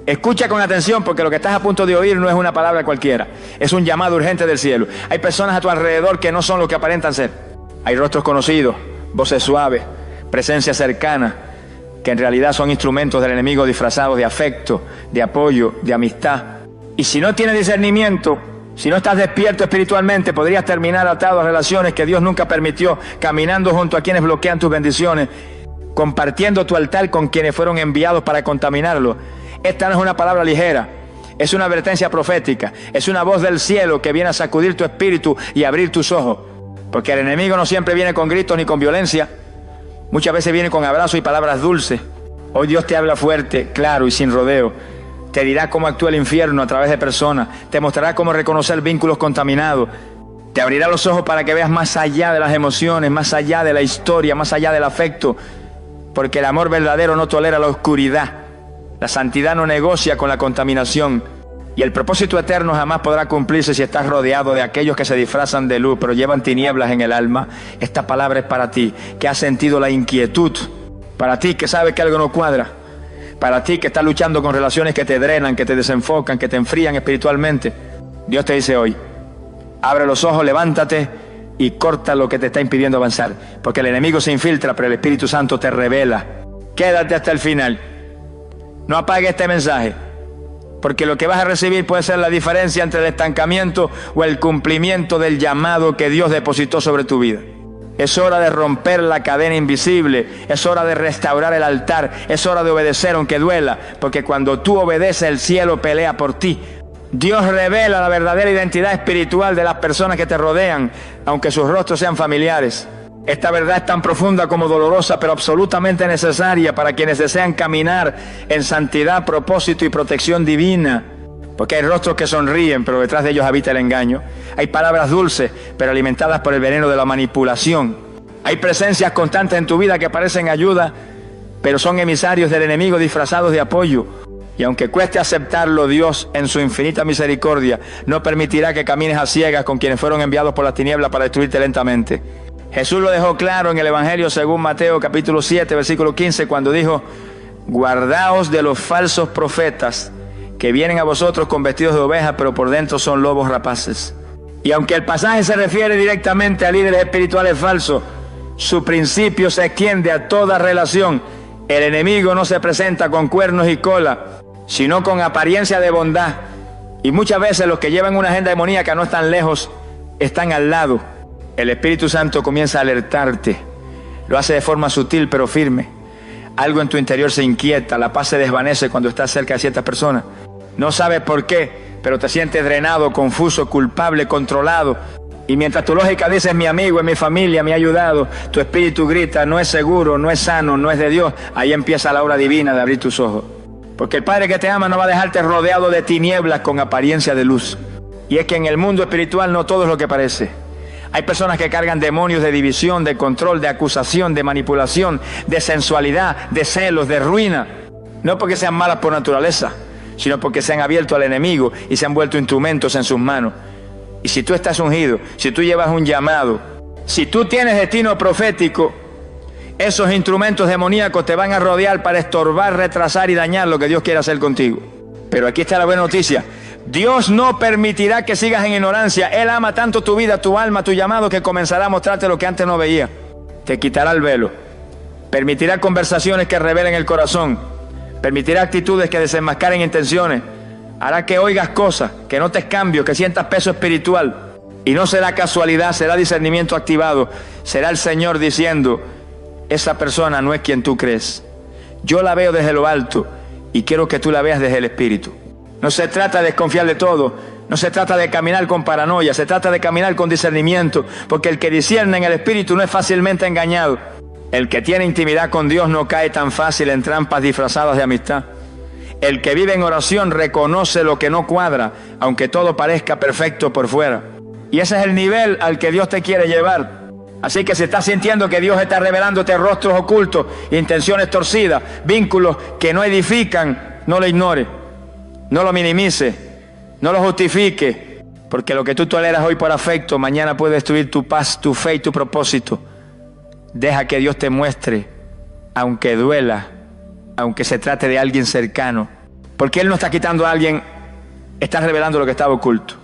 Escucha con atención, porque lo que estás a punto de oír no es una palabra cualquiera. Es un llamado urgente del cielo. Hay personas a tu alrededor que no son lo que aparentan ser. Hay rostros conocidos, voces suaves, presencia cercana, que en realidad son instrumentos del enemigo disfrazados de afecto, de apoyo, de amistad. Y si no tienes discernimiento, si no estás despierto espiritualmente, podrías terminar atado a relaciones que Dios nunca permitió, caminando junto a quienes bloquean tus bendiciones, compartiendo tu altar con quienes fueron enviados para contaminarlo. Esta no es una palabra ligera, es una advertencia profética, es una voz del cielo que viene a sacudir tu espíritu y abrir tus ojos. Porque el enemigo no siempre viene con gritos ni con violencia, muchas veces viene con abrazos y palabras dulces. Hoy Dios te habla fuerte, claro y sin rodeo. Te dirá cómo actúa el infierno a través de personas, te mostrará cómo reconocer vínculos contaminados, te abrirá los ojos para que veas más allá de las emociones, más allá de la historia, más allá del afecto, porque el amor verdadero no tolera la oscuridad. La santidad no negocia con la contaminación, y el propósito eterno jamás podrá cumplirse si estás rodeado de aquellos que se disfrazan de luz pero llevan tinieblas en el alma. Esta palabra es para ti, que has sentido la inquietud, para ti que sabes que algo no cuadra, para ti que estás luchando con relaciones que te drenan, que te desenfocan, que te enfrían espiritualmente. Dios te dice hoy, abre los ojos, levántate y corta lo que te está impidiendo avanzar, porque el enemigo se infiltra, pero el Espíritu Santo te revela. Quédate hasta el final. No apague este mensaje, porque lo que vas a recibir puede ser la diferencia entre el estancamiento o el cumplimiento del llamado que Dios depositó sobre tu vida. Es hora de romper la cadena invisible, es hora de restaurar el altar, es hora de obedecer aunque duela, porque cuando tú obedeces el cielo pelea por ti. Dios revela la verdadera identidad espiritual de las personas que te rodean, aunque sus rostros sean familiares. Esta verdad es tan profunda como dolorosa, pero absolutamente necesaria para quienes desean caminar en santidad, propósito y protección divina. Porque hay rostros que sonríen, pero detrás de ellos habita el engaño. Hay palabras dulces, pero alimentadas por el veneno de la manipulación. Hay presencias constantes en tu vida que parecen ayuda, pero son emisarios del enemigo disfrazados de apoyo. Y aunque cueste aceptarlo, Dios, en su infinita misericordia, no permitirá que camines a ciegas con quienes fueron enviados por las tinieblas para destruirte lentamente. Jesús lo dejó claro en el Evangelio según Mateo capítulo 7, versículo 15, cuando dijo: guardaos de los falsos profetas que vienen a vosotros con vestidos de oveja, pero por dentro son lobos rapaces. Y aunque el pasaje se refiere directamente a líderes espirituales falsos, su principio se extiende a toda relación. El enemigo no se presenta con cuernos y cola, sino con apariencia de bondad. Y muchas veces los que llevan una agenda demoníaca no están lejos, están al lado. El Espíritu Santo comienza a alertarte. Lo hace de forma sutil pero firme. Algo en tu interior se inquieta, la paz se desvanece cuando estás cerca de ciertas personas. No sabes por qué, pero te sientes drenado, confuso, culpable, controlado. Y mientras tu lógica dice: es mi amigo, es mi familia, me ha ayudado, tu espíritu grita: no es seguro, no es sano, no es de Dios. Ahí empieza la obra divina de abrir tus ojos. Porque el Padre que te ama no va a dejarte rodeado de tinieblas con apariencia de luz. Y es que en el mundo espiritual no todo es lo que parece. Hay personas que cargan demonios de división, de control, de acusación, de manipulación, de sensualidad, de celos, de ruina. No porque sean malas por naturaleza, sino porque se han abierto al enemigo y se han vuelto instrumentos en sus manos. Y si tú estás ungido, si tú llevas un llamado, si tú tienes destino profético, esos instrumentos demoníacos te van a rodear para estorbar, retrasar y dañar lo que Dios quiere hacer contigo. Pero aquí está la buena noticia. Dios no permitirá que sigas en ignorancia. Él ama tanto tu vida, tu alma, tu llamado, que comenzará a mostrarte lo que antes no veía. Te quitará el velo. Permitirá conversaciones que revelen el corazón. Permitirá actitudes que desenmascaren intenciones. Hará que oigas cosas, que notes cambios, que sientas peso espiritual. Y no será casualidad, será discernimiento activado. Será el Señor diciendo: esa persona no es quien tú crees. Yo la veo desde lo alto y quiero que tú la veas desde el Espíritu. No se trata de desconfiar de todo, no se trata de caminar con paranoia, se trata de caminar con discernimiento, porque el que discierne en el Espíritu no es fácilmente engañado. El que tiene intimidad con Dios no cae tan fácil en trampas disfrazadas de amistad. El que vive en oración reconoce lo que no cuadra, aunque todo parezca perfecto por fuera. Y ese es el nivel al que Dios te quiere llevar. Así que si estás sintiendo que Dios está revelándote rostros ocultos, intenciones torcidas, vínculos que no edifican, no lo ignores. No lo minimice, no lo justifique, porque lo que tú toleras hoy por afecto, mañana puede destruir tu paz, tu fe y tu propósito. Deja que Dios te muestre, aunque duela, aunque se trate de alguien cercano, Porque Él no está quitando a alguien, está revelando lo que estaba oculto.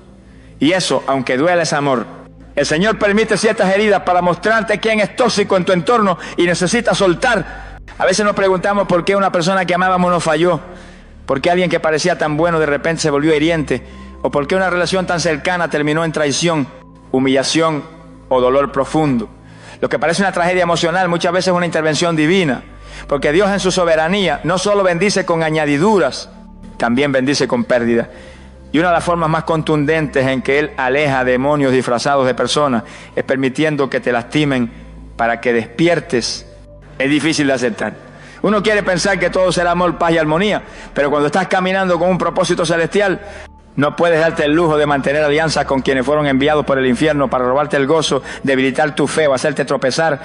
Y eso, aunque duela, es amor. El Señor permite ciertas heridas para mostrarte quién es tóxico en tu entorno y necesita soltar. A veces nos preguntamos por qué una persona que amábamos nos falló, por qué alguien que parecía tan bueno de repente se volvió hiriente, o por qué una relación tan cercana terminó en traición, humillación o dolor profundo. Lo que parece una tragedia emocional muchas veces es una intervención divina, porque Dios en su soberanía no solo bendice con añadiduras, también bendice con pérdida. Y una de las formas más contundentes en que Él aleja demonios disfrazados de personas es permitiendo que te lastimen para que despiertes. Es difícil de aceptar. Uno quiere pensar que todo será amor, paz y armonía, pero cuando estás caminando con un propósito celestial, no puedes darte el lujo de mantener alianzas con quienes fueron enviados por el infierno para robarte el gozo, debilitar tu fe o hacerte tropezar.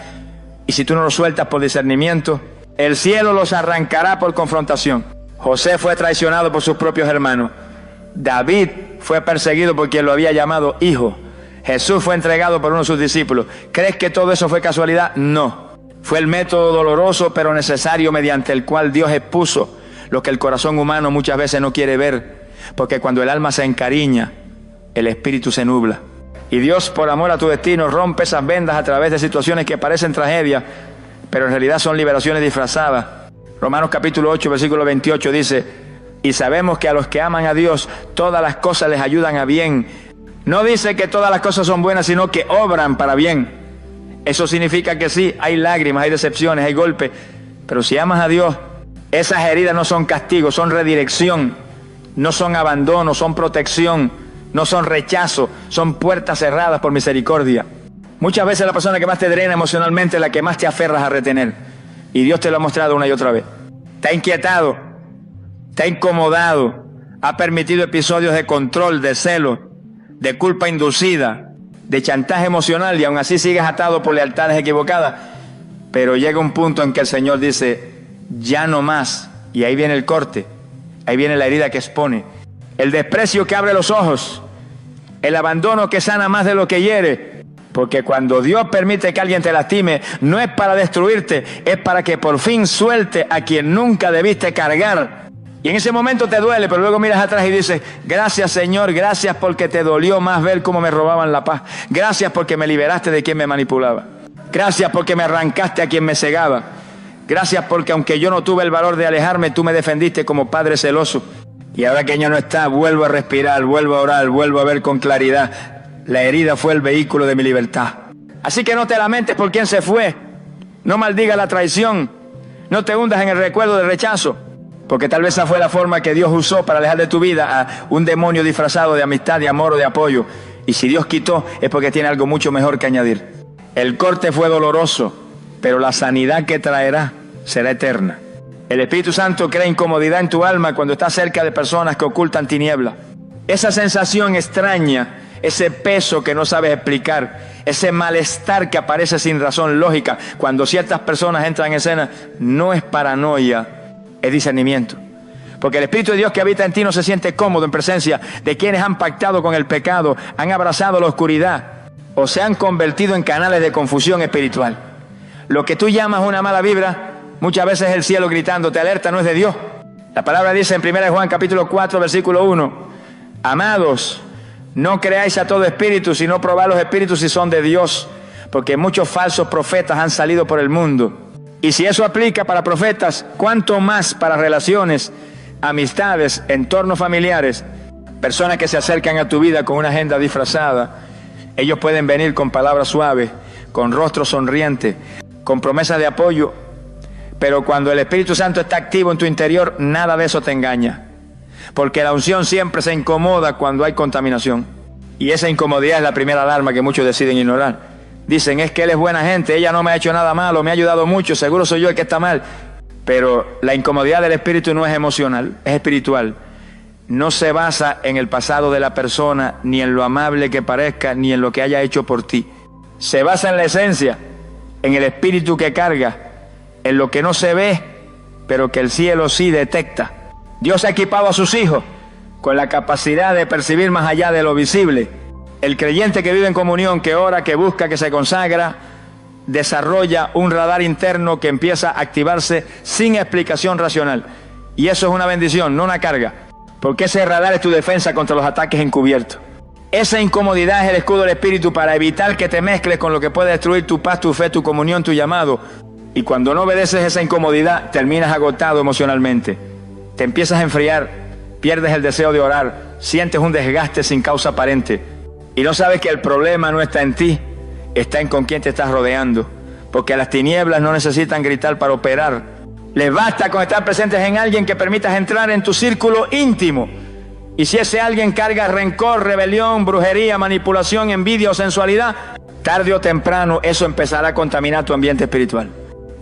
Y si tú no lo sueltas por discernimiento, el cielo los arrancará por confrontación. José fue traicionado por sus propios hermanos. David fue perseguido por quien lo había llamado hijo. Jesús fue entregado por uno de sus discípulos. ¿Crees que todo eso fue casualidad? No. Fue el método doloroso pero necesario mediante el cual Dios expuso lo que el corazón humano muchas veces no quiere ver. Porque cuando el alma se encariña, el espíritu se nubla. Y Dios, por amor a tu destino, rompe esas vendas a través de situaciones que parecen tragedias, pero en realidad son liberaciones disfrazadas. Romanos capítulo 8, versículo 28 dice: y sabemos que a los que aman a Dios, todas las cosas les ayudan a bien. No dice que todas las cosas son buenas, sino que obran para bien. Eso significa que sí, hay lágrimas, hay decepciones, hay golpes, pero si amas a Dios, esas heridas no son castigo, son redirección, no son abandono, son protección, no son rechazo, son puertas cerradas por misericordia. Muchas veces la persona que más te drena emocionalmente es la que más te aferras a retener, y Dios te lo ha mostrado una y otra vez. Te ha inquietado, te ha incomodado, ha permitido episodios de control, de celo, de culpa inducida, de chantaje emocional, y aún así sigues atado por lealtades equivocadas. Pero llega un punto en que el Señor dice: ya no más, y ahí viene el corte, ahí viene la herida que expone, el desprecio que abre los ojos, el abandono que sana más de lo que hiere. Porque cuando Dios permite que alguien te lastime, no es para destruirte, es para que por fin suelte a quien nunca debiste cargar. Y en ese momento te duele, pero luego miras atrás y dices: gracias, Señor, gracias porque te dolió más ver cómo me robaban la paz. Gracias porque me liberaste de quien me manipulaba. Gracias porque me arrancaste a quien me cegaba. Gracias porque aunque yo no tuve el valor de alejarme, tú me defendiste como padre celoso. Y ahora que ella no está, vuelvo a respirar, vuelvo a orar, vuelvo a ver con claridad. La herida fue el vehículo de mi libertad. Así que no te lamentes por quien se fue. No maldigas la traición. No te hundas en el recuerdo del rechazo. Porque tal vez esa fue la forma que Dios usó para alejar de tu vida a un demonio disfrazado de amistad, de amor o de apoyo. Y si Dios quitó, es porque tiene algo mucho mejor que añadir. El corte fue doloroso, pero la sanidad que traerá será eterna. El Espíritu Santo crea incomodidad en tu alma cuando estás cerca de personas que ocultan tinieblas. Esa sensación extraña, ese peso que no sabes explicar, ese malestar que aparece sin razón lógica cuando ciertas personas entran en escena, no es paranoia, es discernimiento. Porque el Espíritu de Dios que habita en ti no se siente cómodo en presencia de quienes han pactado con el pecado, han abrazado la oscuridad o se han convertido en canales de confusión espiritual. Lo que tú llamas una mala vibra, muchas veces es el cielo gritando: te alerta, no es de Dios. La palabra dice en 1 Juan capítulo 4 versículo 1: amados, no creáis a todo espíritu, sino probad los espíritus si son de Dios, porque muchos falsos profetas han salido por el mundo. Y si eso aplica para profetas, ¿cuánto más para relaciones, amistades, entornos familiares? Personas que se acercan a tu vida con una agenda disfrazada. Ellos pueden venir con palabras suaves, con rostro sonriente, con promesas de apoyo, pero cuando el Espíritu Santo está activo en tu interior, nada de eso te engaña. Porque la unción siempre se incomoda cuando hay contaminación. Y esa incomodidad es la primera alarma que muchos deciden ignorar. Dicen: es que él es buena gente, ella no me ha hecho nada malo, me ha ayudado mucho, seguro soy yo el que está mal. Pero la incomodidad del espíritu no es emocional, es espiritual. No se basa en el pasado de la persona, ni en lo amable que parezca, ni en lo que haya hecho por ti. Se basa en la esencia, en el espíritu que carga, en lo que no se ve, pero que el cielo sí detecta. Dios ha equipado a sus hijos con la capacidad de percibir más allá de lo visible. El creyente que vive en comunión, que ora, que busca, que se consagra, desarrolla un radar interno que empieza a activarse sin explicación racional. Y eso es una bendición, no una carga. Porque ese radar es tu defensa contra los ataques encubiertos. Esa incomodidad es el escudo del Espíritu para evitar que te mezcles con lo que puede destruir tu paz, tu fe, tu comunión, tu llamado. Y cuando no obedeces esa incomodidad, terminas agotado emocionalmente. Te empiezas a enfriar, pierdes el deseo de orar, sientes un desgaste sin causa aparente. Y no sabes que el problema no está en ti, está en con quién te estás rodeando. Porque las tinieblas no necesitan gritar para operar. Les basta con estar presentes en alguien que permitas entrar en tu círculo íntimo. Y si ese alguien carga rencor, rebelión, brujería, manipulación, envidia o sensualidad, tarde o temprano eso empezará a contaminar tu ambiente espiritual.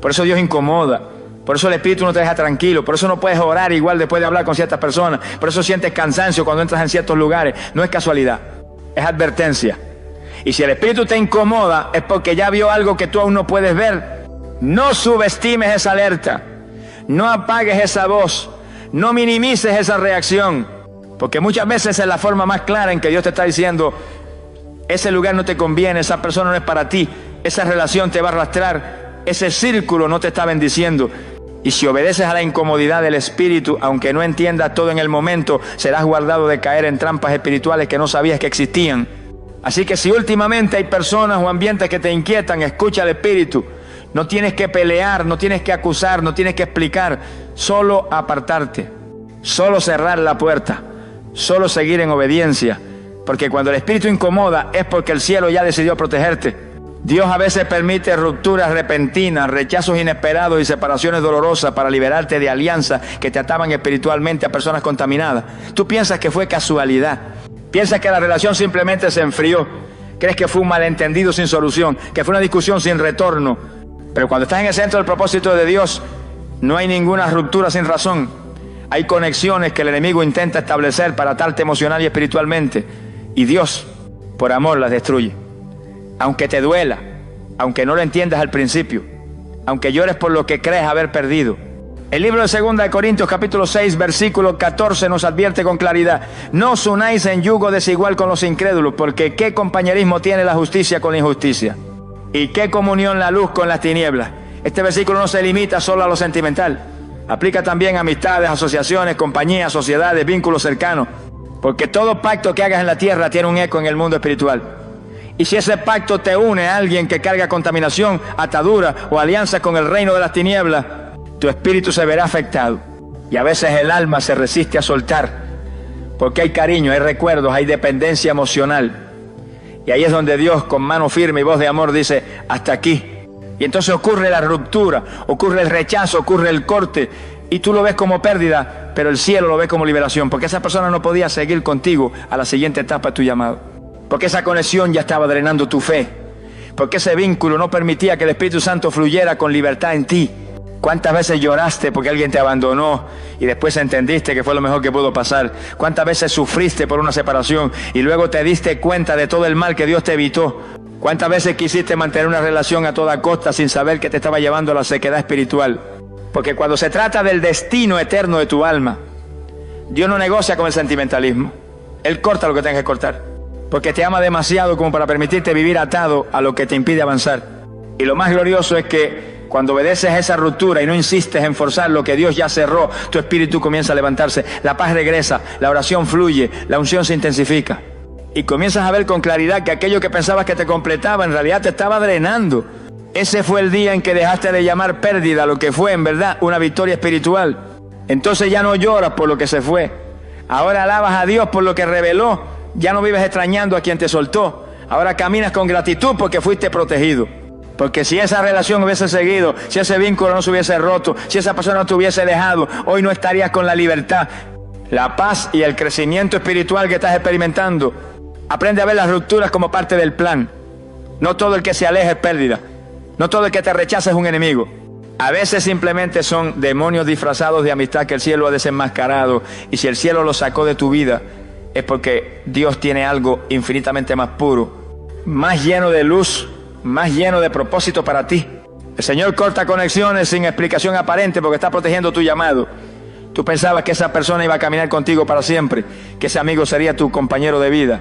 Por eso Dios incomoda. Por eso el Espíritu no te deja tranquilo. Por eso no puedes orar igual después de hablar con ciertas personas. Por eso sientes cansancio cuando entras en ciertos lugares. No es casualidad, es advertencia. Y si el Espíritu te incomoda es porque ya vio algo que tú aún no puedes ver. No subestimes esa alerta. No apagues esa voz. No minimices esa reacción. Porque muchas veces es la forma más clara en que Dios te está diciendo: ese lugar no te conviene, esa persona no es para ti, esa relación te va a arrastrar, ese círculo no te está bendiciendo. Y si obedeces a la incomodidad del Espíritu, aunque no entiendas todo en el momento, serás guardado de caer en trampas espirituales que no sabías que existían. Así que si últimamente hay personas o ambientes que te inquietan, escucha al Espíritu. No tienes que pelear, no tienes que acusar, no tienes que explicar, solo apartarte, solo cerrar la puerta. Solo seguir en obediencia, porque cuando el Espíritu incomoda es porque el cielo ya decidió protegerte. Dios a veces permite rupturas repentinas, rechazos inesperados y separaciones dolorosas para liberarte de alianzas que te ataban espiritualmente a personas contaminadas. Tú piensas que fue casualidad, piensas que la relación simplemente se enfrió, crees que fue un malentendido sin solución, que fue una discusión sin retorno. Pero cuando estás en el centro del propósito de Dios, no hay ninguna ruptura sin razón. Hay conexiones que el enemigo intenta establecer para atarte emocional y espiritualmente. Y Dios, por amor, las destruye. Aunque te duela, aunque no lo entiendas al principio, aunque llores por lo que crees haber perdido. El libro de 2 Corintios capítulo 6, versículo 14 nos advierte con claridad: no os unáis en yugo desigual con los incrédulos, porque ¿qué compañerismo tiene la justicia con la injusticia? ¿Y qué comunión la luz con las tinieblas? Este versículo no se limita solo a lo sentimental. Aplica también a amistades, asociaciones, compañías, sociedades, vínculos cercanos. Porque todo pacto que hagas en la tierra tiene un eco en el mundo espiritual. Y si ese pacto te une a alguien que carga contaminación, atadura o alianza con el reino de las tinieblas, tu espíritu se verá afectado. Y a veces el alma se resiste a soltar. Porque hay cariño, hay recuerdos, hay dependencia emocional. Y ahí es donde Dios, con mano firme y voz de amor, dice: hasta aquí. Y entonces ocurre la ruptura, ocurre el rechazo, ocurre el corte, y tú lo ves como pérdida, pero el cielo lo ve como liberación, porque esa persona no podía seguir contigo a la siguiente etapa de tu llamado, porque esa conexión ya estaba drenando tu fe, porque ese vínculo no permitía que el Espíritu Santo fluyera con libertad en ti. ¿Cuántas veces lloraste porque alguien te abandonó y después entendiste que fue lo mejor que pudo pasar? ¿Cuántas veces sufriste por una separación y luego te diste cuenta de todo el mal que Dios te evitó? ¿Cuántas veces quisiste mantener una relación a toda costa sin saber que te estaba llevando a la sequedad espiritual? Porque cuando se trata del destino eterno de tu alma, Dios no negocia con el sentimentalismo. Él corta lo que tenga que cortar, porque te ama demasiado como para permitirte vivir atado a lo que te impide avanzar. Y lo más glorioso es que cuando obedeces a esa ruptura y no insistes en forzar lo que Dios ya cerró, tu espíritu comienza a levantarse, la paz regresa, la oración fluye, la unción se intensifica. Y comienzas a ver con claridad que aquello que pensabas que te completaba en realidad te estaba drenando. Ese fue el día en que dejaste de llamar pérdida lo que fue en verdad una victoria espiritual. Entonces ya no lloras por lo que se fue. Ahora alabas a Dios por lo que reveló. Ya no vives extrañando a quien te soltó. Ahora caminas con gratitud porque fuiste protegido. Porque si esa relación hubiese seguido, si ese vínculo no se hubiese roto, si esa persona no te hubiese dejado, hoy no estarías con la libertad, la paz y el crecimiento espiritual que estás experimentando. Aprende a ver las rupturas como parte del plan. No todo el que se aleja es pérdida. No todo el que te rechaza es un enemigo. A veces simplemente son demonios disfrazados de amistad que el cielo ha desenmascarado. Y si el cielo los sacó de tu vida, es porque Dios tiene algo infinitamente más puro, más lleno de luz, más lleno de propósito para ti. El Señor corta conexiones sin explicación aparente porque está protegiendo tu llamado. Tú pensabas que esa persona iba a caminar contigo para siempre, que ese amigo sería tu compañero de vida,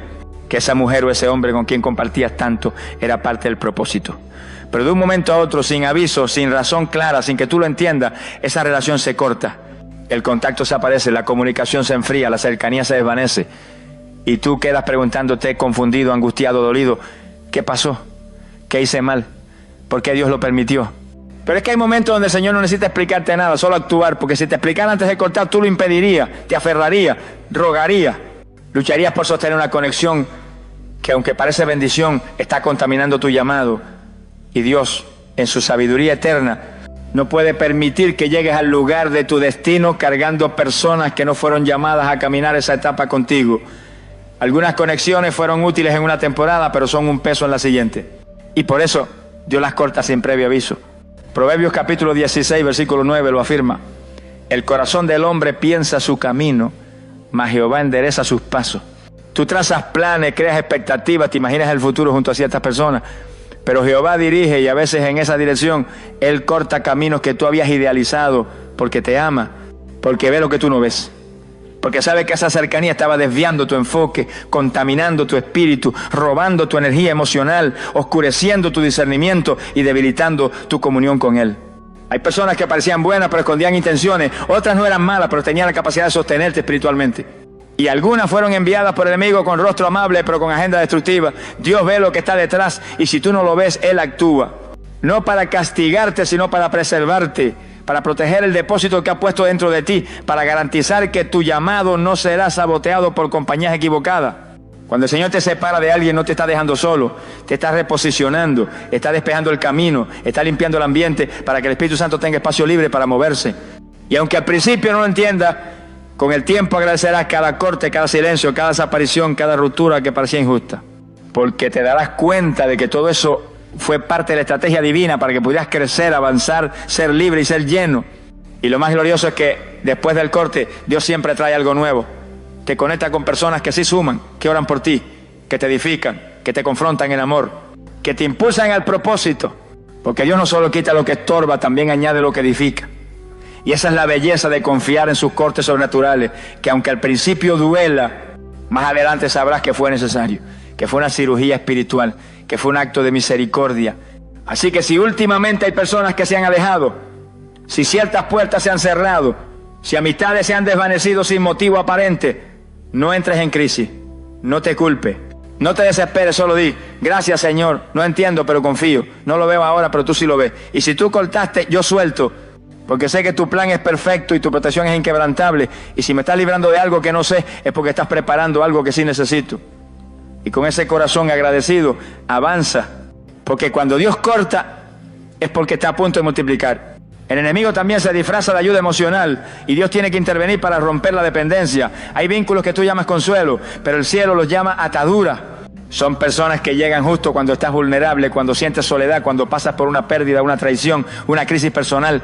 que esa mujer o ese hombre con quien compartías tanto era parte del propósito. Pero de un momento a otro, sin aviso, sin razón clara, sin que tú lo entiendas, esa relación se corta. el contacto se aparece, la comunicación se enfría, la cercanía se desvanece. Y tú quedas preguntándote, confundido, angustiado, dolido, ¿qué pasó? ¿Qué hice mal? ¿Por qué Dios lo permitió? Pero es que hay momentos donde el Señor no necesita explicarte nada, solo actuar, porque si te explicara antes de cortar, tú lo impedirías, te aferrarías, rogarías, lucharías por sostener una conexión que, aunque parece bendición, está contaminando tu llamado. Y Dios, en su sabiduría eterna, no puede permitir que llegues al lugar de tu destino cargando personas que no fueron llamadas a caminar esa etapa contigo. Algunas conexiones fueron útiles en una temporada, pero son un peso en la siguiente. Y por eso Dios las corta sin previo aviso. Proverbios capítulo 16, versículo 9 lo afirma. El corazón del hombre piensa su camino, mas Jehová endereza sus pasos. Tú trazas planes, creas expectativas, te imaginas el futuro junto a ciertas personas, pero Jehová dirige, y a veces en esa dirección Él corta caminos que tú habías idealizado, porque te ama, porque ve lo que tú no ves, porque sabe que esa cercanía estaba desviando tu enfoque, contaminando tu espíritu, robando tu energía emocional, oscureciendo tu discernimiento y debilitando tu comunión con Él. Hay personas que parecían buenas pero escondían intenciones, otras no eran malas pero tenían la capacidad de sostenerte espiritualmente. Y algunas fueron enviadas por el enemigo con rostro amable pero con agenda destructiva. Dios ve lo que está detrás y si tú no lo ves, Él actúa. No para castigarte, sino para preservarte, para proteger el depósito que ha puesto dentro de ti, para garantizar que tu llamado no será saboteado por compañías equivocadas. Cuando el Señor te separa de alguien, no te está dejando solo, te está reposicionando, está despejando el camino, está limpiando el ambiente para que el Espíritu Santo tenga espacio libre para moverse. Y aunque al principio no lo entienda, con el tiempo agradecerás cada corte, cada silencio, cada desaparición, cada ruptura que parecía injusta. Porque te darás cuenta de que todo eso fue parte de la estrategia divina para que pudieras crecer, avanzar, ser libre y ser lleno. Y lo más glorioso es que después del corte, Dios siempre trae algo nuevo. Te conecta con personas que sí suman, que oran por ti, que te edifican, que te confrontan en amor, que te impulsan al propósito. Porque Dios no solo quita lo que estorba, también añade lo que edifica. Y esa es la belleza de confiar en sus cortes sobrenaturales, que aunque al principio duela, más adelante sabrás que fue necesario, que fue una cirugía espiritual, que fue un acto de misericordia. Así que si últimamente hay personas que se han alejado, si ciertas puertas se han cerrado, si amistades se han desvanecido sin motivo aparente, no entres en crisis, no te culpes, no te desesperes, solo di, gracias Señor, no entiendo pero confío, no lo veo ahora pero tú sí lo ves. Y si tú cortaste, yo suelto, porque sé que tu plan es perfecto y tu protección es inquebrantable. Y si me estás librando de algo que no sé, es porque estás preparando algo que sí necesito. Y con ese corazón agradecido, avanza. Porque cuando Dios corta, es porque está a punto de multiplicar. El enemigo también se disfraza de ayuda emocional y Dios tiene que intervenir para romper la dependencia. Hay vínculos que tú llamas consuelo, pero el cielo los llama atadura. Son personas que llegan justo cuando estás vulnerable, cuando sientes soledad, cuando pasas por una pérdida, una traición, una crisis personal.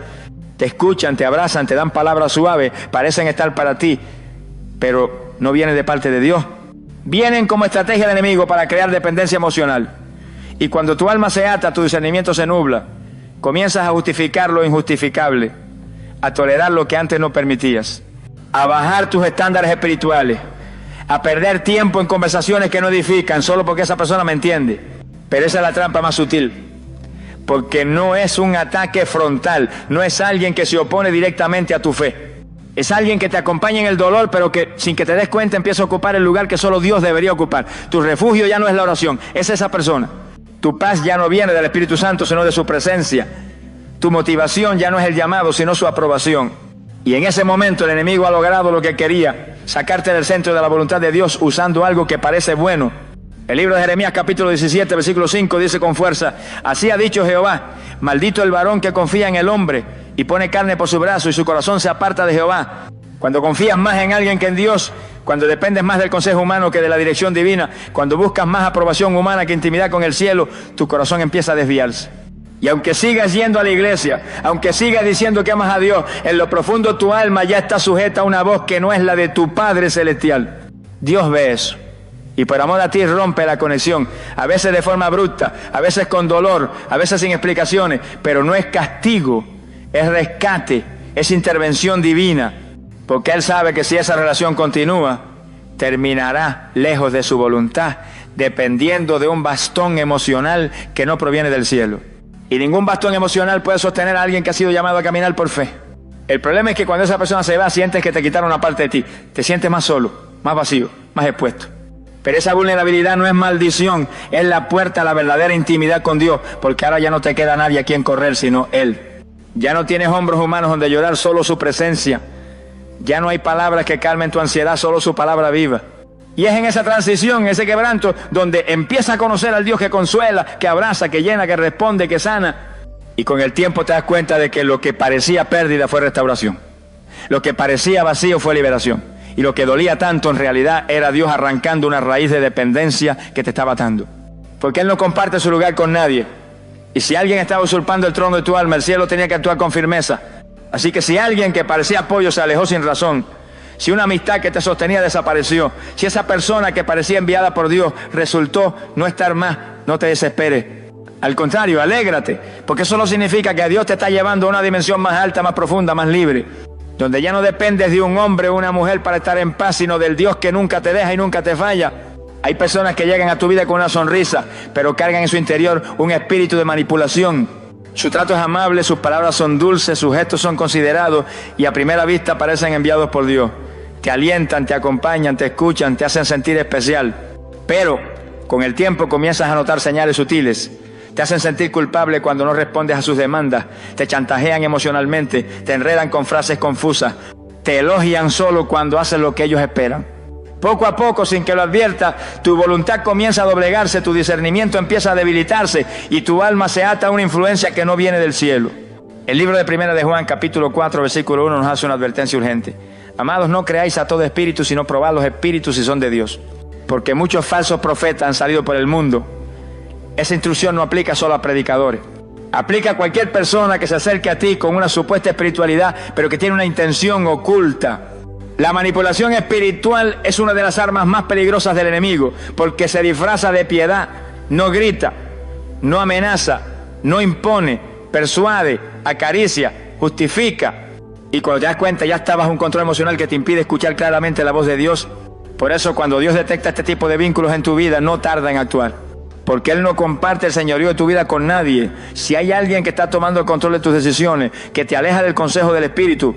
Te escuchan, te abrazan, te dan palabras suaves, parecen estar para ti, pero no vienen de parte de Dios. Vienen como estrategia del enemigo para crear dependencia emocional. Y cuando tu alma se ata, tu discernimiento se nubla. Comienzas a justificar lo injustificable, a tolerar lo que antes no permitías, a bajar tus estándares espirituales, a perder tiempo en conversaciones que no edifican solo porque esa persona me entiende. Pero esa es la trampa más sutil. Porque no es un ataque frontal, no es alguien que se opone directamente a tu fe. Es alguien que te acompaña en el dolor, pero que sin que te des cuenta empieza a ocupar el lugar que solo Dios debería ocupar. Tu refugio ya no es la oración, es esa persona. Tu paz ya no viene del Espíritu Santo, sino de su presencia. Tu motivación ya no es el llamado, sino su aprobación. Y en ese momento el enemigo ha logrado lo que quería, sacarte del centro de la voluntad de Dios usando algo que parece bueno. El libro de Jeremías capítulo 17 versículo 5 dice con fuerza: así ha dicho Jehová, maldito el varón que confía en el hombre y pone carne por su brazo y su corazón se aparta de Jehová. Cuando confías más en alguien que en Dios, cuando dependes más del consejo humano que de la dirección divina, cuando buscas más aprobación humana que intimidad con el cielo, tu corazón empieza a desviarse. Y aunque sigas yendo a la iglesia, aunque sigas diciendo que amas a Dios, en lo profundo tu alma ya está sujeta a una voz que no es la de tu Padre Celestial. Dios ve eso. Y por amor a ti rompe la conexión, a veces de forma abrupta, a veces con dolor, a veces sin explicaciones, pero no es castigo, es rescate, es intervención divina, porque Él sabe que si esa relación continúa, terminará lejos de su voluntad, dependiendo de un bastón emocional que no proviene del cielo. Y ningún bastón emocional puede sostener a alguien que ha sido llamado a caminar por fe. El problema es que cuando esa persona se va, sientes que te quitaron una parte de ti. Te sientes más solo, más vacío, más expuesto. Pero esa vulnerabilidad no es maldición, es la puerta a la verdadera intimidad con Dios, porque ahora ya no te queda nadie a quien correr, sino Él. Ya no tienes hombros humanos donde llorar, solo su presencia. Ya no hay palabras que calmen tu ansiedad, solo su palabra viva. Y es en esa transición, en ese quebranto, donde empiezas a conocer al Dios que consuela, que abraza, que llena, que responde, que sana. Y con el tiempo te das cuenta de que lo que parecía pérdida fue restauración. Lo que parecía vacío fue liberación. Y lo que dolía tanto en realidad era Dios arrancando una raíz de dependencia que te estaba atando. Porque Él no comparte su lugar con nadie. Y si alguien estaba usurpando el trono de tu alma, el cielo tenía que actuar con firmeza. Así que si alguien que parecía apoyo se alejó sin razón, si una amistad que te sostenía desapareció, si esa persona que parecía enviada por Dios resultó no estar más, no te desesperes. Al contrario, alégrate, porque eso no significa que Dios te está llevando a una dimensión más alta, más profunda, más libre, donde ya no dependes de un hombre o una mujer para estar en paz, sino del Dios que nunca te deja y nunca te falla. Hay personas que llegan a tu vida con una sonrisa, pero cargan en su interior un espíritu de manipulación. Su trato es amable, sus palabras son dulces, sus gestos son considerados y a primera vista parecen enviados por Dios. Te alientan, te acompañan, te escuchan, te hacen sentir especial. Pero con el tiempo comienzas a notar señales sutiles. Te hacen sentir culpable cuando no respondes a sus demandas. Te chantajean emocionalmente, te enredan con frases confusas. Te elogian solo cuando haces lo que ellos esperan. Poco a poco, sin que lo adviertas, tu voluntad comienza a doblegarse, tu discernimiento empieza a debilitarse y tu alma se ata a una influencia que no viene del cielo. El libro de Primera de Juan, capítulo 4, versículo 1, nos hace una advertencia urgente. Amados, no creáis a todo espíritu, sino probad los espíritus si son de Dios. Porque muchos falsos profetas han salido por el mundo. Esa instrucción no aplica solo a predicadores. Aplica a cualquier persona que se acerque a ti con una supuesta espiritualidad, pero que tiene una intención oculta. La manipulación espiritual es una de las armas más peligrosas del enemigo, porque se disfraza de piedad, no grita, no amenaza, no impone, persuade, acaricia, justifica. Y cuando te das cuenta ya está bajo un control emocional que te impide escuchar claramente la voz de Dios. Por eso cuando Dios detecta este tipo de vínculos en tu vida, no tarda en actuar. Porque Él no comparte el señorío de tu vida con nadie. Si hay alguien que está tomando el control de tus decisiones, que te aleja del consejo del Espíritu,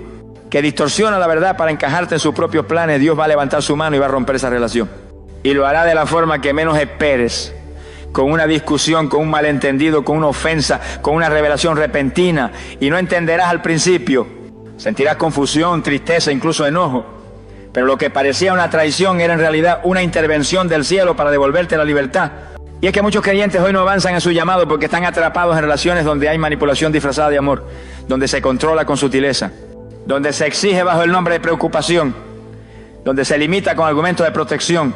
que distorsiona la verdad para encajarte en sus propios planes, Dios va a levantar su mano y va a romper esa relación. Y lo hará de la forma que menos esperes, con una discusión, con un malentendido, con una ofensa, con una revelación repentina, y no entenderás al principio. Sentirás confusión, tristeza, incluso enojo. Pero lo que parecía una traición era en realidad una intervención del cielo para devolverte la libertad. Y es que muchos creyentes hoy no avanzan en su llamado porque están atrapados en relaciones donde hay manipulación disfrazada de amor, donde se controla con sutileza, donde se exige bajo el nombre de preocupación, donde se limita con argumentos de protección.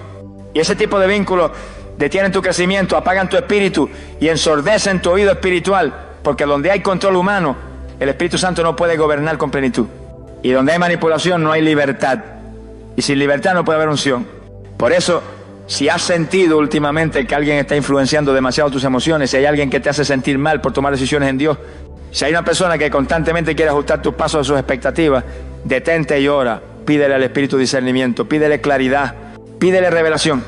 Y ese tipo de vínculos detienen tu crecimiento, apagan tu espíritu y ensordecen tu oído espiritual, porque donde hay control humano, el Espíritu Santo no puede gobernar con plenitud. Y donde hay manipulación no hay libertad. Y sin libertad no puede haber unción. Por eso, si has sentido últimamente que alguien está influenciando demasiado tus emociones, si hay alguien que te hace sentir mal por tomar decisiones en Dios, si hay una persona que constantemente quiere ajustar tus pasos a sus expectativas, detente y ora, pídele al Espíritu discernimiento, pídele claridad, pídele revelación,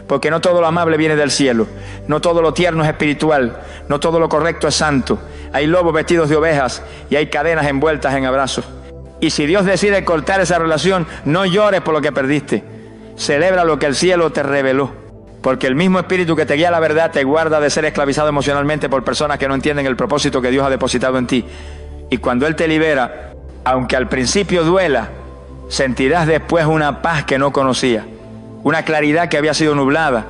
porque no todo lo amable viene del cielo, no todo lo tierno es espiritual, no todo lo correcto es santo. Hay lobos vestidos de ovejas y hay cadenas envueltas en abrazos. Y si Dios decide cortar esa relación, no llores por lo que perdiste, celebra lo que el cielo te reveló, porque el mismo Espíritu que te guía a la verdad te guarda de ser esclavizado emocionalmente por personas que no entienden el propósito que Dios ha depositado en ti. Y cuando Él te libera, aunque al principio duela, sentirás después una paz que no conocías, una claridad que había sido nublada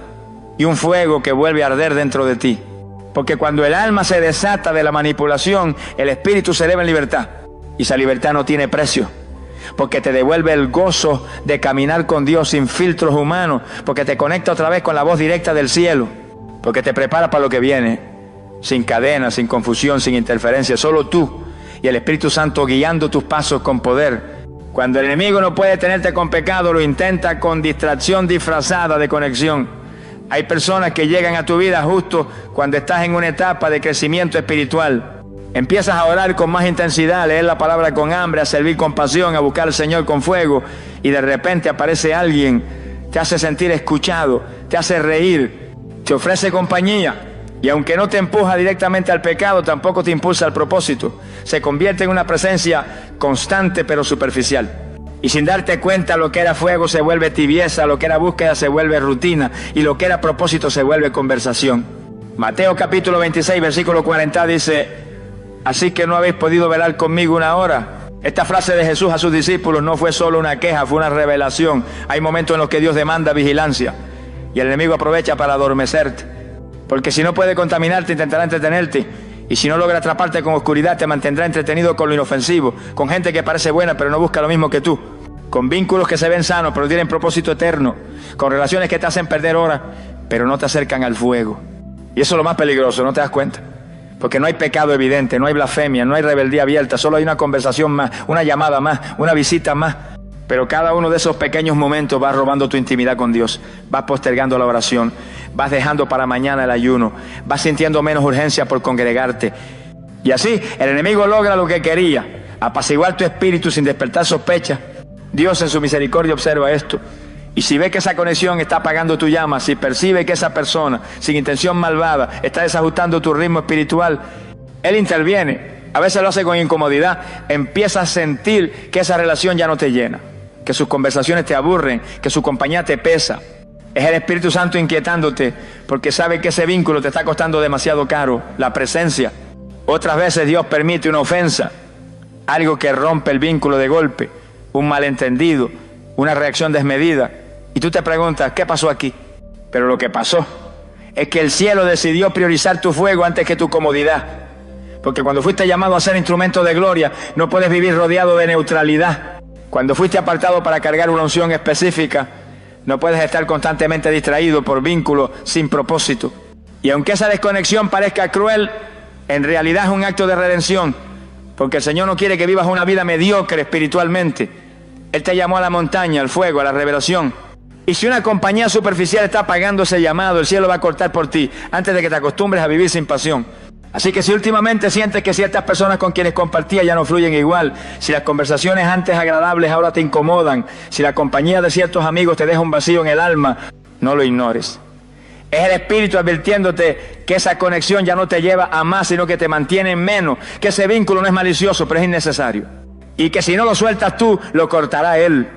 y un fuego que vuelve a arder dentro de ti. Porque cuando el alma se desata de la manipulación, el espíritu se eleva en libertad. Y esa libertad no tiene precio. Porque te devuelve el gozo de caminar con Dios sin filtros humanos. Porque te conecta otra vez con la voz directa del cielo. Porque te prepara para lo que viene. Sin cadenas, sin confusión, sin interferencia. Solo tú y el Espíritu Santo guiando tus pasos con poder. Cuando el enemigo no puede tenerte con pecado, lo intenta con distracción disfrazada de conexión. Hay personas que llegan a tu vida justo cuando estás en una etapa de crecimiento espiritual. Empiezas a orar con más intensidad, a leer la palabra con hambre, a servir con pasión, a buscar al Señor con fuego. Y de repente aparece alguien, te hace sentir escuchado, te hace reír, te ofrece compañía. Y aunque no te empuja directamente al pecado, tampoco te impulsa al propósito. Se convierte en una presencia constante pero superficial. Y sin darte cuenta, lo que era fuego se vuelve tibieza, lo que era búsqueda se vuelve rutina, y lo que era propósito se vuelve conversación. Mateo capítulo 26, versículo 40 dice: así que no habéis podido velar conmigo una hora. Esta frase de Jesús a sus discípulos no fue solo una queja, fue una revelación. Hay momentos en los que Dios demanda vigilancia y el enemigo aprovecha para adormecerte, porque si no puede contaminarte, intentará entretenerte, y si no logra atraparte con oscuridad, te mantendrá entretenido con lo inofensivo, con gente que parece buena pero no busca lo mismo que tú, con vínculos que se ven sanos pero tienen propósito eterno, con relaciones que te hacen perder horas pero no te acercan al fuego. Y eso es lo más peligroso, ¿no te das cuenta? Porque no hay pecado evidente, no hay blasfemia, no hay rebeldía abierta, solo hay una conversación más, una llamada más, una visita más. Pero cada uno de esos pequeños momentos va robando tu intimidad con Dios, vas postergando la oración, vas dejando para mañana el ayuno, vas sintiendo menos urgencia por congregarte. Y así el enemigo logra lo que quería, apaciguar tu espíritu sin despertar sospecha. Dios en su misericordia observa esto. Y si ve que esa conexión está apagando tu llama, si percibe que esa persona, sin intención malvada, está desajustando tu ritmo espiritual, Él interviene. A veces lo hace con incomodidad. Empieza a sentir que esa relación ya no te llena, que sus conversaciones te aburren, que su compañía te pesa. Es el Espíritu Santo inquietándote, porque sabe que ese vínculo te está costando demasiado caro, la presencia. Otras veces Dios permite una ofensa, algo que rompe el vínculo de golpe, un malentendido, una reacción desmedida. Y tú te preguntas, ¿qué pasó aquí? Pero lo que pasó es que el cielo decidió priorizar tu fuego antes que tu comodidad. Porque cuando fuiste llamado a ser instrumento de gloria, no puedes vivir rodeado de neutralidad. Cuando fuiste apartado para cargar una unción específica, no puedes estar constantemente distraído por vínculos sin propósito. Y aunque esa desconexión parezca cruel, en realidad es un acto de redención. Porque el Señor no quiere que vivas una vida mediocre espiritualmente. Él te llamó a la montaña, al fuego, a la revelación. Y si una compañía superficial está apagando ese llamado, el cielo va a cortar por ti antes de que te acostumbres a vivir sin pasión. Así que si últimamente sientes que ciertas personas con quienes compartías ya no fluyen igual, si las conversaciones antes agradables ahora te incomodan, si la compañía de ciertos amigos te deja un vacío en el alma, no lo ignores. Es el Espíritu advirtiéndote que esa conexión ya no te lleva a más, sino que te mantiene en menos, que ese vínculo no es malicioso, pero es innecesario. Y que si no lo sueltas tú, lo cortará Él.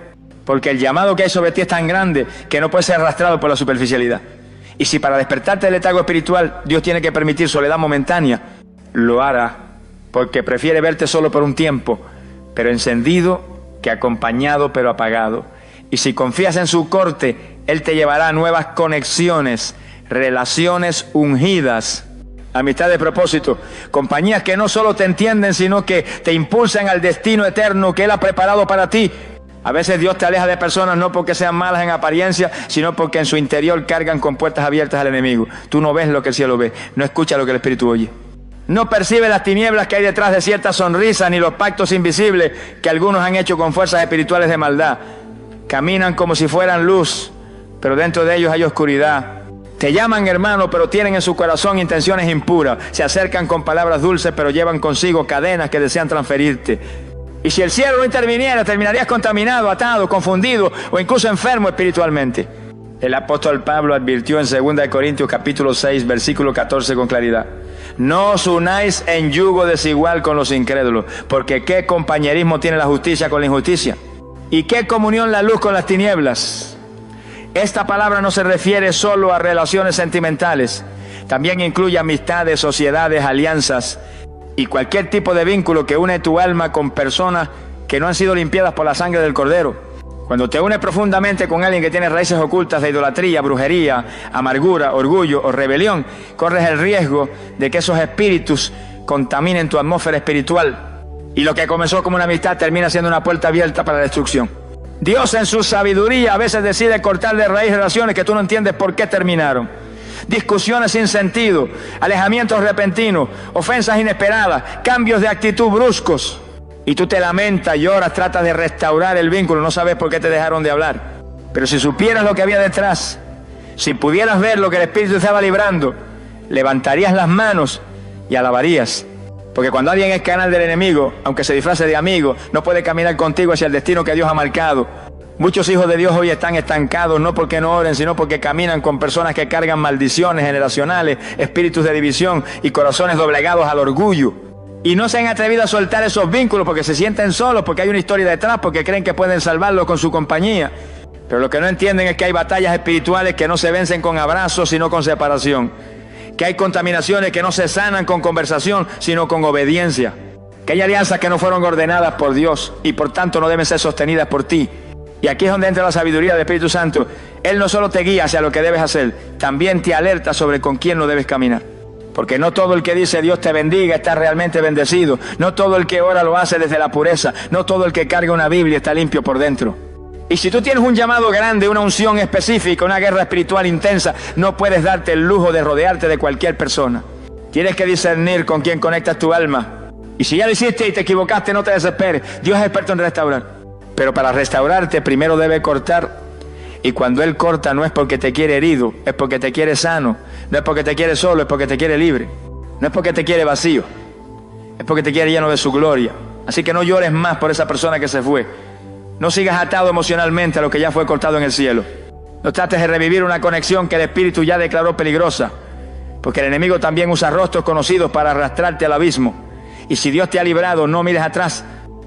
Porque el llamado que hay sobre ti es tan grande que no puede ser arrastrado por la superficialidad. Y si para despertarte del letargo espiritual Dios tiene que permitir soledad momentánea, lo hará, porque prefiere verte solo por un tiempo, pero encendido, que acompañado pero apagado. Y si confías en su corte, Él te llevará a nuevas conexiones, relaciones ungidas, amistad de propósito, compañías que no solo te entienden, sino que te impulsan al destino eterno que Él ha preparado para ti. A veces Dios te aleja de personas no porque sean malas en apariencia, sino porque en su interior cargan con puertas abiertas al enemigo. Tú no ves lo que el cielo ve, no escuchas lo que el Espíritu oye. No percibe las tinieblas que hay detrás de ciertas sonrisas, ni los pactos invisibles que algunos han hecho con fuerzas espirituales de maldad. Caminan como si fueran luz, pero dentro de ellos hay oscuridad. Te llaman hermano, pero tienen en su corazón intenciones impuras. Se acercan con palabras dulces, pero llevan consigo cadenas que desean transferirte. Y si el cielo no interviniera, terminarías contaminado, atado, confundido o incluso enfermo espiritualmente. El apóstol Pablo advirtió en 2 Corintios capítulo 6, versículo 14 con claridad: no os unáis en yugo desigual con los incrédulos, porque qué compañerismo tiene la justicia con la injusticia, y qué comunión la luz con las tinieblas. Esta palabra no se refiere solo a relaciones sentimentales, también incluye amistades, sociedades, alianzas y cualquier tipo de vínculo que une tu alma con personas que no han sido limpiadas por la sangre del Cordero. Cuando te unes profundamente con alguien que tiene raíces ocultas de idolatría, brujería, amargura, orgullo o rebelión, corres el riesgo de que esos espíritus contaminen tu atmósfera espiritual. Y lo que comenzó como una amistad termina siendo una puerta abierta para la destrucción. Dios en su sabiduría a veces decide cortar de raíz relaciones que tú no entiendes por qué terminaron. Discusiones sin sentido, alejamientos repentinos, ofensas inesperadas, cambios de actitud bruscos. Y tú te lamentas, lloras, tratas de restaurar el vínculo, no sabes por qué te dejaron de hablar. Pero si supieras lo que había detrás, si pudieras ver lo que el Espíritu estaba librando, levantarías las manos y alabarías. Porque cuando alguien es canal del enemigo, aunque se disfrace de amigo, no puede caminar contigo hacia el destino que Dios ha marcado. Muchos hijos de Dios hoy están estancados, no porque no oren, sino porque caminan con personas que cargan maldiciones generacionales, espíritus de división y corazones doblegados al orgullo. Y no se han atrevido a soltar esos vínculos porque se sienten solos, porque hay una historia detrás, porque creen que pueden salvarlo con su compañía. Pero lo que no entienden es que hay batallas espirituales que no se vencen con abrazos, sino con separación. Que hay contaminaciones que no se sanan con conversación, sino con obediencia. Que hay alianzas que no fueron ordenadas por Dios y por tanto no deben ser sostenidas por ti. Y aquí es donde entra la sabiduría del Espíritu Santo. Él no solo te guía hacia lo que debes hacer, también te alerta sobre con quién no debes caminar. Porque no todo el que dice Dios te bendiga está realmente bendecido. No todo el que ora lo hace desde la pureza. No todo el que carga una Biblia está limpio por dentro. Y si tú tienes un llamado grande, una unción específica, una guerra espiritual intensa, no puedes darte el lujo de rodearte de cualquier persona. Tienes que discernir con quién conectas tu alma. Y si ya lo hiciste y te equivocaste, no te desesperes. Dios es experto en restaurar. Pero para restaurarte primero debe cortar. Y cuando Él corta no es porque te quiere herido, es porque te quiere sano. No es porque te quiere solo, es porque te quiere libre. No es porque te quiere vacío, es porque te quiere lleno de su gloria. Así que no llores más por esa persona que se fue. No sigas atado emocionalmente a lo que ya fue cortado en el cielo. No trates de revivir una conexión que el Espíritu ya declaró peligrosa. Porque el enemigo también usa rostros conocidos para arrastrarte al abismo. Y si Dios te ha librado, no mires atrás.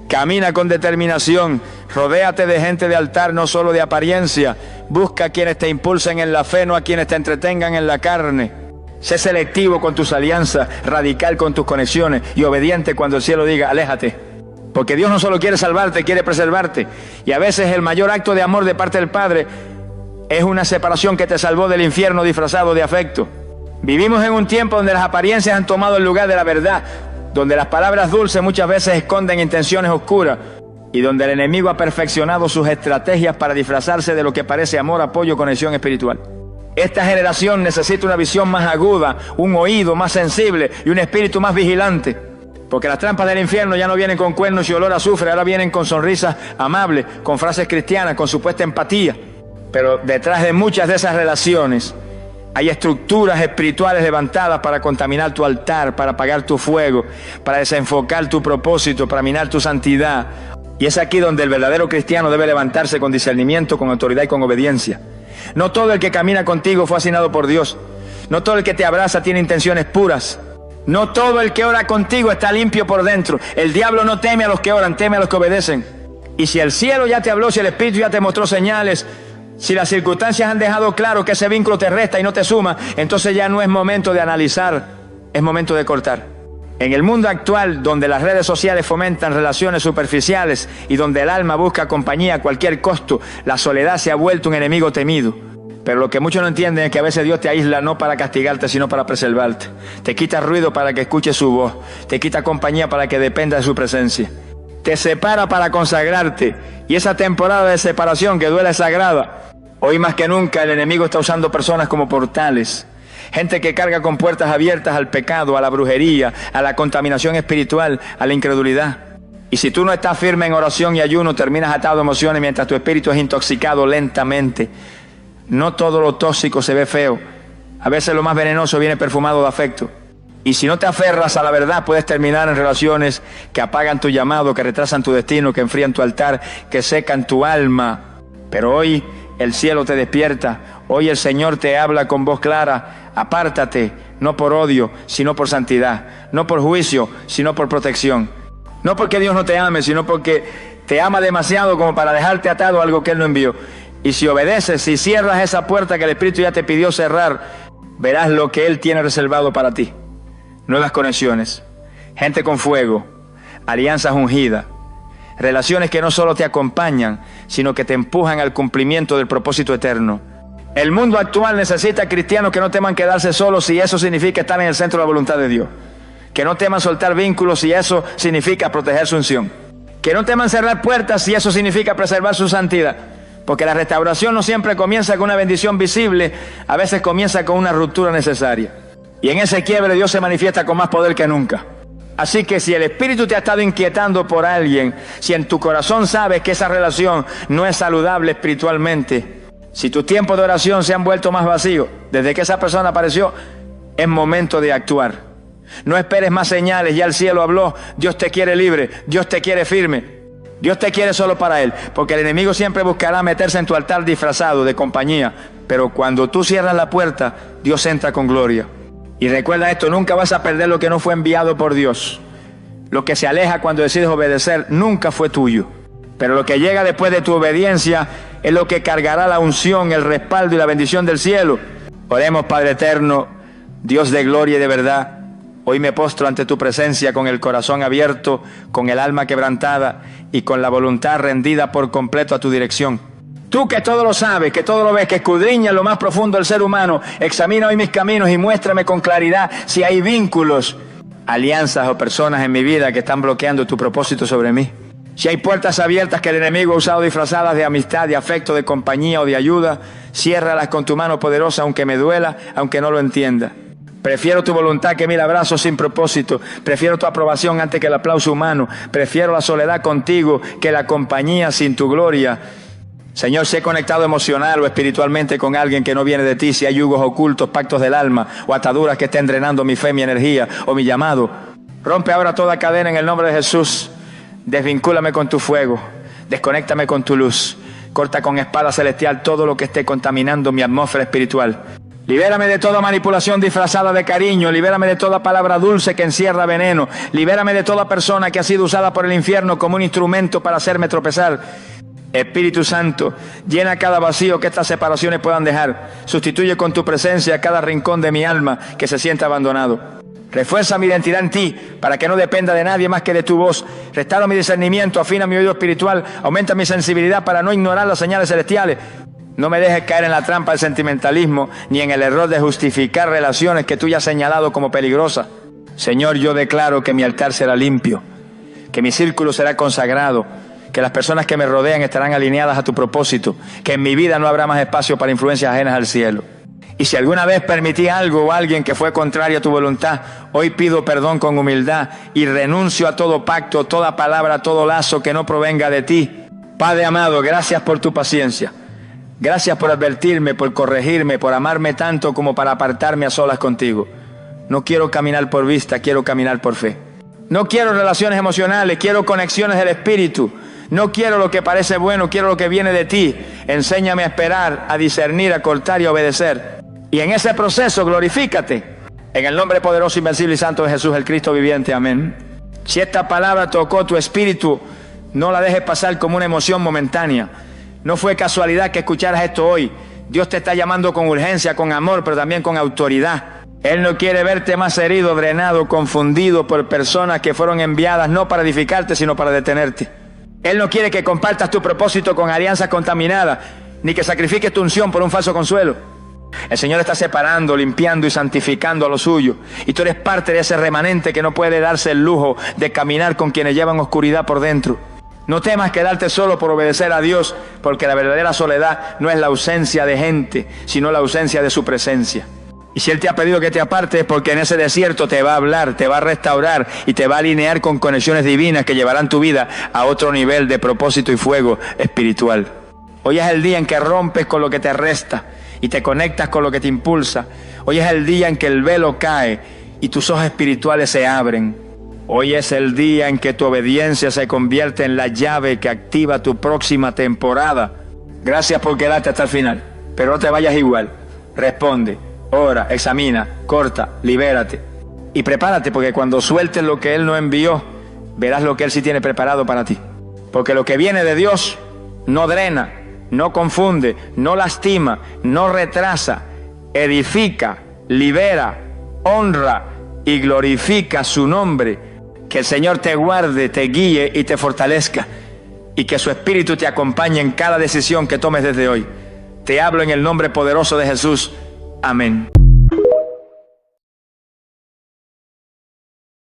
Camina con determinación, rodéate de gente de altar, no solo de apariencia. Busca a quienes te impulsen en la fe, no a quienes te entretengan en la carne. Sé selectivo con tus alianzas, radical con tus conexiones y obediente cuando el cielo diga, aléjate. Porque Dios no solo quiere salvarte, quiere preservarte. Y a veces el mayor acto de amor de parte del Padre es una separación que te salvó del infierno disfrazado de afecto. Vivimos en un tiempo donde las apariencias han tomado el lugar de la verdad, donde las palabras dulces muchas veces esconden intenciones oscuras y donde el enemigo ha perfeccionado sus estrategias para disfrazarse de lo que parece amor, apoyo, conexión espiritual. Esta generación necesita una visión más aguda, un oído más sensible y un espíritu más vigilante. Porque las trampas del infierno ya no vienen con cuernos y olor a azufre, ahora vienen con sonrisas amables, con frases cristianas, con supuesta empatía. Pero detrás de muchas de esas relaciones hay estructuras espirituales levantadas para contaminar tu altar, para apagar tu fuego, para desenfocar tu propósito, para minar tu santidad. Y es aquí donde el verdadero cristiano debe levantarse con discernimiento, con autoridad y con obediencia. No todo el que camina contigo fue asignado por Dios. No todo el que te abraza tiene intenciones puras. No todo el que ora contigo está limpio por dentro. El diablo no teme a los que oran, teme a los que obedecen. Y si el cielo ya te habló, si el Espíritu ya te mostró señales, si las circunstancias han dejado claro que ese vínculo te resta y no te suma, entonces ya no es momento de analizar, es momento de cortar. En el mundo actual, donde las redes sociales fomentan relaciones superficiales y donde el alma busca compañía a cualquier costo, la soledad se ha vuelto un enemigo temido. Pero lo que muchos no entienden es que a veces Dios te aísla no para castigarte, sino para preservarte. Te quita ruido para que escuches su voz, te quita compañía para que dependa de su presencia. Te separa para consagrarte, y esa temporada de separación que duele es sagrada. Hoy más que nunca el enemigo está usando personas como portales. Gente que carga con puertas abiertas al pecado, a la brujería, a la contaminación espiritual, a la incredulidad. Y si tú no estás firme en oración y ayuno, terminas atado a emociones mientras tu espíritu es intoxicado lentamente. No todo lo tóxico se ve feo. A veces lo más venenoso viene perfumado de afecto. Y si no te aferras a la verdad, puedes terminar en relaciones que apagan tu llamado, que retrasan tu destino, que enfrían tu altar, que secan tu alma. Pero hoy el cielo te despierta. Hoy el Señor te habla con voz clara. Apártate, no por odio, sino por santidad. No por juicio, sino por protección. No porque Dios no te ame, sino porque te ama demasiado como para dejarte atado a algo que Él no envió. Y si obedeces, si cierras esa puerta que el Espíritu ya te pidió cerrar, verás lo que Él tiene reservado para ti. Nuevas conexiones, gente con fuego, alianzas ungidas, relaciones que no solo te acompañan, sino que te empujan al cumplimiento del propósito eterno. El mundo actual necesita cristianos que no teman quedarse solos si eso significa estar en el centro de la voluntad de Dios. Que no teman soltar vínculos si eso significa proteger su unción. Que no teman cerrar puertas si eso significa preservar su santidad. Porque la restauración no siempre comienza con una bendición visible, a veces comienza con una ruptura necesaria. Y en ese quiebre Dios se manifiesta con más poder que nunca. Así que si el Espíritu te ha estado inquietando por alguien, si en tu corazón sabes que esa relación no es saludable espiritualmente, si tus tiempos de oración se han vuelto más vacíos desde que esa persona apareció, es momento de actuar. No esperes más señales, ya el cielo habló, Dios te quiere libre, Dios te quiere firme. Dios te quiere solo para Él, porque el enemigo siempre buscará meterse en tu altar disfrazado de compañía, pero cuando tú cierras la puerta, Dios entra con gloria. Y recuerda esto, nunca vas a perder lo que no fue enviado por Dios. Lo que se aleja cuando decides obedecer nunca fue tuyo. Pero lo que llega después de tu obediencia es lo que cargará la unción, el respaldo y la bendición del cielo. Oremos, Padre eterno, Dios de gloria y de verdad. Hoy me postro ante tu presencia con el corazón abierto, con el alma quebrantada y con la voluntad rendida por completo a tu dirección. Tú que todo lo sabes, que todo lo ves, que escudriñas lo más profundo del ser humano, examina hoy mis caminos y muéstrame con claridad si hay vínculos, alianzas o personas en mi vida que están bloqueando tu propósito sobre mí. Si hay puertas abiertas que el enemigo ha usado disfrazadas de amistad, de afecto, de compañía o de ayuda, ciérralas con tu mano poderosa, aunque me duela, aunque no lo entienda. Prefiero tu voluntad que 1000 abrazos sin propósito. Prefiero tu aprobación antes que el aplauso humano. Prefiero la soledad contigo que la compañía sin tu gloria. Señor, si he conectado emocional o espiritualmente con alguien que no viene de ti, si hay yugos ocultos, pactos del alma o ataduras que estén drenando mi fe, mi energía o mi llamado, rompe ahora toda cadena en el nombre de Jesús. Desvincúlame con tu fuego, desconéctame con tu luz. Corta con espada celestial todo lo que esté contaminando mi atmósfera espiritual. Libérame de toda manipulación disfrazada de cariño, libérame de toda palabra dulce que encierra veneno, libérame de toda persona que ha sido usada por el infierno como un instrumento para hacerme tropezar. Espíritu Santo, llena cada vacío que estas separaciones puedan dejar. Sustituye con tu presencia cada rincón de mi alma que se sienta abandonado. Refuerza mi identidad en ti para que no dependa de nadie más que de tu voz. Restaura mi discernimiento, afina mi oído espiritual, aumenta mi sensibilidad para no ignorar las señales celestiales. No me dejes caer en la trampa del sentimentalismo ni en el error de justificar relaciones que tú ya has señalado como peligrosas. Señor, yo declaro que mi altar será limpio, que mi círculo será consagrado, que las personas que me rodean estarán alineadas a tu propósito, que en mi vida no habrá más espacio para influencias ajenas al cielo. Y si alguna vez permití algo o alguien que fue contrario a tu voluntad, hoy pido perdón con humildad y renuncio a todo pacto, toda palabra, todo lazo que no provenga de ti. Padre amado, gracias por tu paciencia. Gracias por advertirme, por corregirme, por amarme tanto como para apartarme a solas contigo. No quiero caminar por vista, quiero caminar por fe. No quiero relaciones emocionales, quiero conexiones del espíritu. No quiero lo que parece bueno, quiero lo que viene de ti. Enséñame a esperar, a discernir, a cortar y a obedecer. Y en ese proceso glorifícate. En el nombre poderoso, invencible y santo de Jesús, el Cristo viviente. Amén. Si esta palabra tocó tu espíritu, no la dejes pasar como una emoción momentánea. No fue casualidad que escucharas esto hoy. Dios te está llamando con urgencia, con amor, pero también con autoridad. Él no quiere verte más herido, drenado, confundido por personas que fueron enviadas no para edificarte, sino para detenerte. Él no quiere que compartas tu propósito con alianzas contaminadas, ni que sacrifiques tu unción por un falso consuelo. El Señor está separando, limpiando y santificando a lo suyo. Y tú eres parte de ese remanente que no puede darse el lujo de caminar con quienes llevan oscuridad por dentro. No temas quedarte solo por obedecer a Dios, porque la verdadera soledad no es la ausencia de gente, sino la ausencia de su presencia. Y si Él te ha pedido que te apartes, es porque en ese desierto te va a hablar, te va a restaurar y te va a alinear con conexiones divinas que llevarán tu vida a otro nivel de propósito y fuego espiritual. Hoy es el día en que rompes con lo que te resta y te conectas con lo que te impulsa. Hoy es el día en que el velo cae y tus ojos espirituales se abren. Hoy es el día en que tu obediencia se convierte en la llave que activa tu próxima temporada. Gracias por quedarte hasta el final, pero no te vayas igual. Responde, ora, examina, corta, libérate. Y prepárate, porque cuando sueltes lo que Él no envió, verás lo que Él sí tiene preparado para ti. Porque lo que viene de Dios no drena, no confunde, no lastima, no retrasa, edifica, libera, honra y glorifica su nombre. Que el Señor te guarde, te guíe y te fortalezca, y que su Espíritu te acompañe en cada decisión que tomes desde hoy. Te hablo en el nombre poderoso de Jesús. Amén.